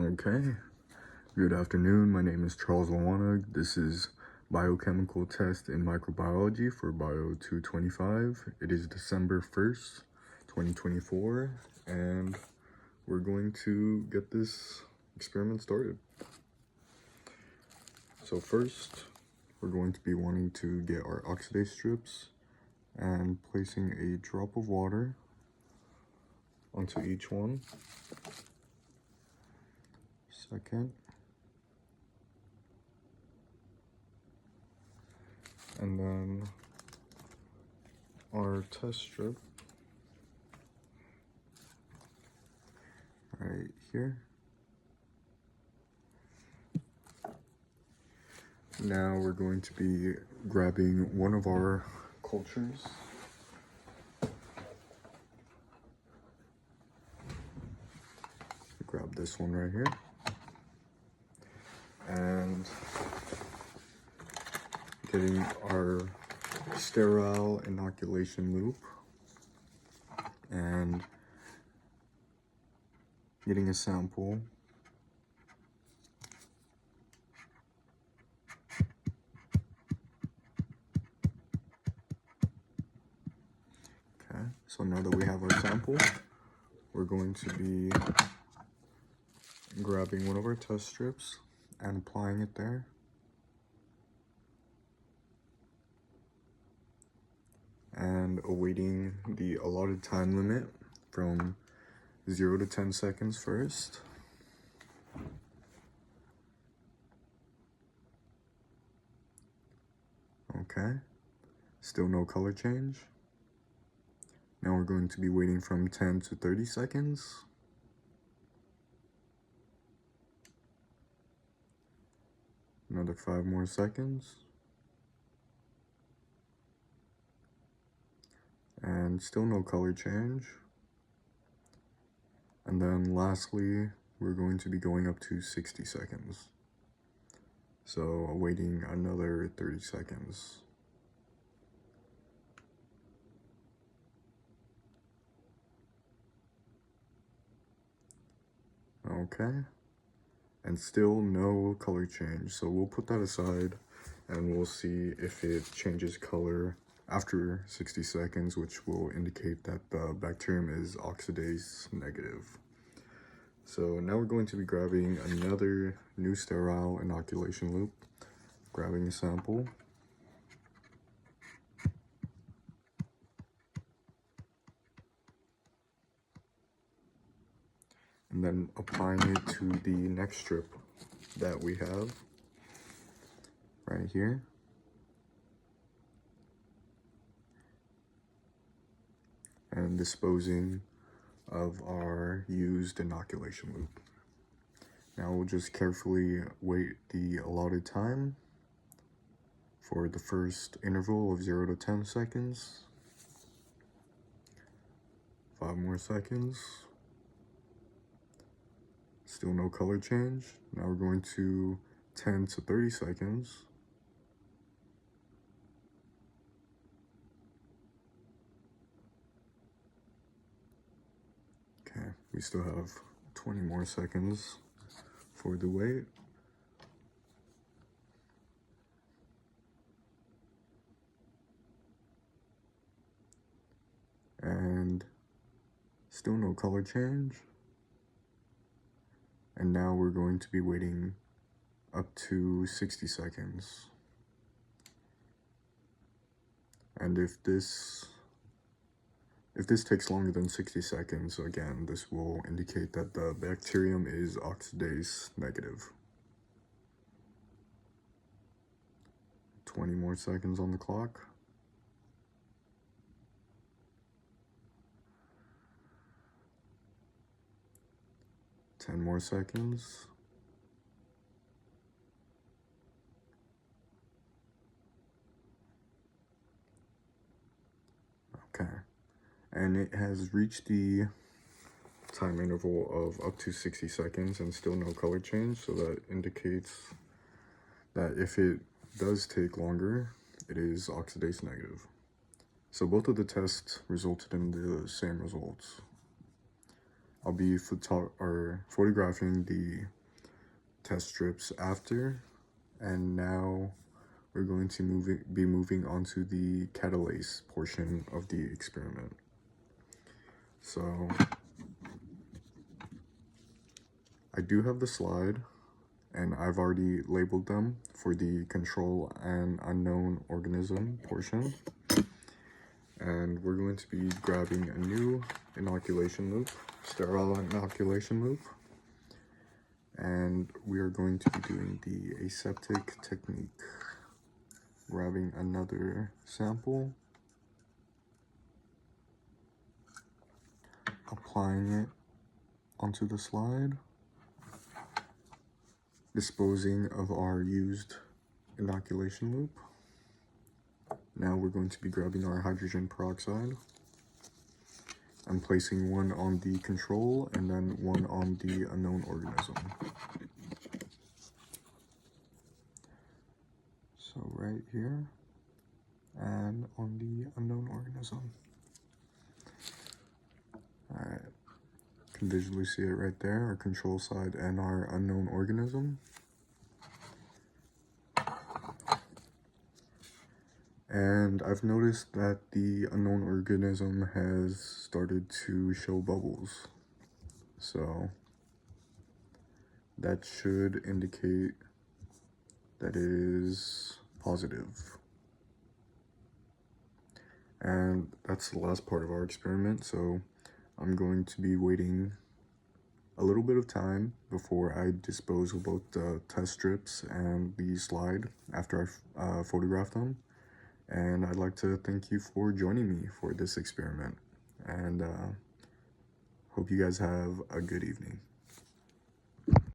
Okay, good afternoon. My name is Charles Lawana. This is Biochemical Test in Microbiology for Bio 225. It is December 1st, 2024, and we're going to get this experiment started. So first, we're going to be wanting to get our oxidase strips and placing a drop of water onto each one. Second, and then our test strip right here. Now we're going to be grabbing one of our cultures. Grab this one right here. And getting our sterile inoculation loop and getting a sample. Okay, so now that we have our sample, we're going to be grabbing one of our test strips and applying it there. And awaiting the allotted time limit from 0 to 10 seconds first. Okay, still no color change. Now we're going to be waiting from 10 to 30 seconds. Another 5 more seconds. And still no color change. And then lastly, we're going to be going up to 60 seconds. So awaiting another 30 seconds. Okay, and still no color change. So we'll put that aside and we'll see if it changes color after 60 seconds, which will indicate that the bacterium is oxidase negative. So now we're going to be grabbing another new sterile inoculation loop, grabbing a sample. And then applying it to the next strip that we have right here. And disposing of our used inoculation loop. Now we'll just carefully wait the allotted time for the first interval of 0 to 10 seconds. 5 more seconds. Still no color change. Now we're going to 10 to 30 seconds. Okay, we still have 20 more seconds for the wait. And still no color change. And now we're going to be waiting up to 60 seconds. And if this takes longer than 60 seconds, again, this will indicate that the bacterium is oxidase negative. 20 more seconds on the clock. Ten more seconds. Okay. And it has reached the time interval of up to 60 seconds and still no color change, so that indicates that if it does take longer, it is oxidase negative. So both of the tests resulted in the same results. I'll be photographing the test strips after, and now we're going to be moving on to the catalase portion of the experiment. So I do have the slide, and I've already labeled them for the control and unknown organism portion. And we're going to be grabbing a new inoculation loop, sterile inoculation loop. And we are going to be doing the aseptic technique. Grabbing another sample, applying it onto the slide, disposing of our used inoculation loop. Now we're going to be grabbing our hydrogen peroxide. I'm placing one on the control and then one on the unknown organism. So right here and on the unknown organism. Alright, you can visually see it right there, our control side and our unknown organism. And I've noticed that the unknown organism has started to show bubbles. So that should indicate that it is positive. And that's the last part of our experiment, so I'm going to be waiting a little bit of time before I dispose of both the test strips and the slide after I photograph them. And I'd like to thank you for joining me for this experiment, and hope you guys have a good evening.